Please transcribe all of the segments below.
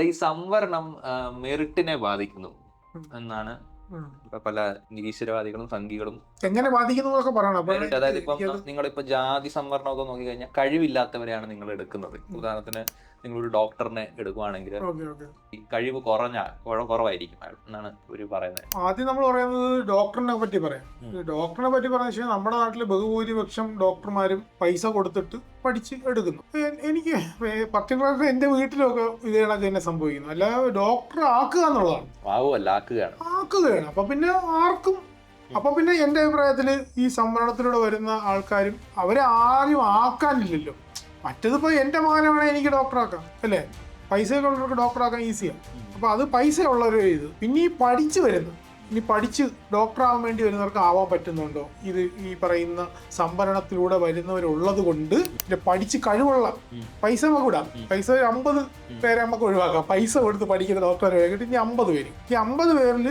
ഈ സംവരണം മെറിറ്റിനെ ബാധിക്കുന്നു എന്നാണ് പല നിരീശ്വരവാദികളും സംഘികളും എങ്ങനെ ബാധിക്കുന്നു പറയണം. അതായത് ഇപ്പം നിങ്ങളിപ്പോ ജാതി സംവരണമൊക്കെ നോക്കിക്കഴിഞ്ഞാൽ കഴിവില്ലാത്തവരെയാണ് നിങ്ങൾ എടുക്കുന്നത്. ഉദാഹരണത്തിന് നിങ്ങളൊരു ഡോക്ടറിനെ എടുക്കുവാണെങ്കിൽ ഈ കഴിവ് കുറവായിരിക്കും എന്നാണ് ഇവര് പറയുന്നത്. ആദ്യം നമ്മൾ പറയുന്നത് ഡോക്ടറിനെ പറ്റി പറയാം. ഡോക്ടറിനെ പറ്റി പറഞ്ഞ വെച്ചാൽ നമ്മുടെ നാട്ടില് ബഹുഭൂരിപക്ഷം ഡോക്ടർമാരും പൈസ കൊടുത്തിട്ട് പഠിച്ച് എടുക്കുന്നു. എനിക്ക് പർട്ടിക്കുലർ എന്റെ വീട്ടിലൊക്കെ ഇതേ കണക്ക് തന്നെ സംഭവിക്കുന്നു. അല്ലാതെ ഡോക്ടർ ആക്കുക എന്നുള്ളതാണ്, ആക്കുകയാണ്. അപ്പൊ പിന്നെ ആർക്കും, അപ്പൊ പിന്നെ എന്റെ അഭിപ്രായത്തില് ഈ സംവരണത്തിലൂടെ വരുന്ന ആൾക്കാരും അവരെ ആരും ആക്കാനില്ലല്ലോ. മറ്റേതിപ്പോ എന്റെ മകനെ വേണേ എനിക്ക് ഡോക്ടറാക്കാം, അല്ലേ? പൈസയൊക്കെ ഉള്ളവർക്ക് ഡോക്ടറാക്കാൻ ഈസിയാണ്. അപ്പൊ അത് പൈസ ഉള്ളവരും ഇത്. പിന്നെ ഈ പഠിച്ചു വരുന്നു, ഇനി പഠിച്ച് ഡോക്ടറാവാൻ വേണ്ടി വരുന്നവർക്ക് ആവാൻ പറ്റുന്നുണ്ടോ? ഇത് ഈ പറയുന്ന സംവരണത്തിലൂടെ വരുന്നവരുള്ളത് കൊണ്ട് പഠിച്ച് കഴിവുള്ള പൈസ നമുക്ക് വിടാം. പൈസ 50 പേരെ നമുക്ക് ഒഴിവാക്കാം. പൈസ കൊടുത്ത് പഠിക്കുന്ന ഡോക്ടറെ വേണ്ടിയിട്ട് ഇനി 50 പേര്. ഈ 50 പേരിൽ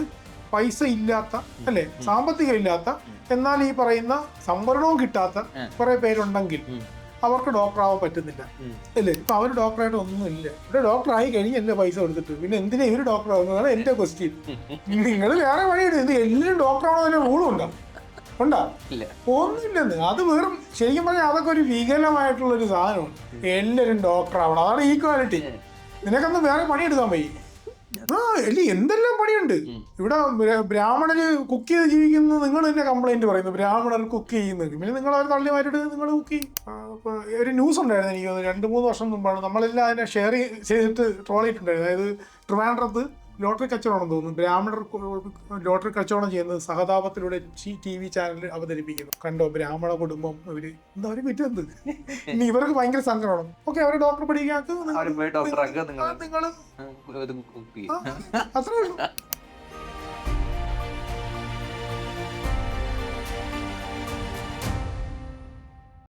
പൈസ ഇല്ലാത്ത, അല്ലെ, സാമ്പത്തികം ഇല്ലാത്ത, എന്നാൽ ഈ പറയുന്ന സംവരണവും കിട്ടാത്ത കുറെ പേരുണ്ടെങ്കിൽ അവർക്ക് ഡോക്ടറാവാൻ പറ്റുന്നില്ല, അല്ലേ? ഇപ്പൊ അവർ ഡോക്ടറായിട്ട് ഒന്നുമില്ല. ഇവിടെ ഡോക്ടറായി കഴിഞ്ഞ് എന്റെ പൈസ കൊടുത്തിട്ട് പിന്നെ എന്തിനാ ഇവര് ഡോക്ടറാവുന്നതാണ് എന്റെ ക്വസ്റ്റ്യൻ. നിങ്ങൾ വേറെ വഴിയിടും. ഇത് എല്ലാവരും ഡോക്ടറാവണമെന്ന് റൂളും ഉണ്ടാവും, ഒന്നുമില്ലെന്ന്. അത് വെറും ശരിക്കും പറഞ്ഞാൽ അതൊക്കെ ഒരു വികലമായിട്ടുള്ള ഒരു സാധനമാണ്. എല്ലാവരും ഡോക്ടറാവണം, അതാണ് ഈക്വാലിറ്റി. നിനക്കൊന്നും വേറെ പണിയെടുക്കാൻ വയ്യ. എന്തെല്ലാം പണിയുണ്ട് ഇവിടെ. ബ്രാഹ്മണര് കുക്ക് ചെയ്ത് ജീവിക്കുന്നത് നിങ്ങൾ തന്നെ കംപ്ലൈന്റ് പറയുന്നു. ബ്രാഹ്മണർ കുക്ക് ചെയ്യുന്നത്, പിന്നെ നിങ്ങൾ അവർ തള്ളി മാറ്റിട്ട് നിങ്ങൾ കുക്ക് ചെയ്യും. ഒരു ന്യൂസ് ഉണ്ടായിരുന്നു, എനിക്ക് 2-3 വർഷം മുമ്പാണ്. നമ്മളെല്ലാം അതിനെ ഷെയർ ചെയ്തിട്ട് ട്രോൾ ചെയ്തിട്ടുണ്ടായിരുന്നു. അതായത് ട്രിവാൻഡ്രത്ത് ലോട്ടറി കച്ചവടം തോന്നുന്നു. ബ്രാഹ്മണർ ലോട്ടറി കച്ചവടം ചെയ്യുന്നത് സഹതാപത്തിലൂടെ TV ചാനലിൽ അവതരിപ്പിക്കുന്നു. കണ്ടോ ബബ്രാഹ്മണ കുടുംബം, അവര് എന്താ അവര് വിറ്റെന്ത്. ഇനി ഇവർക്ക് ഭയങ്കര സങ്കടമാണ്. ഓക്കെ, അവര് ഡോക്ടർ പഠിക്കാക്ക്, നിങ്ങൾ അത്രേ ഉള്ളൂ.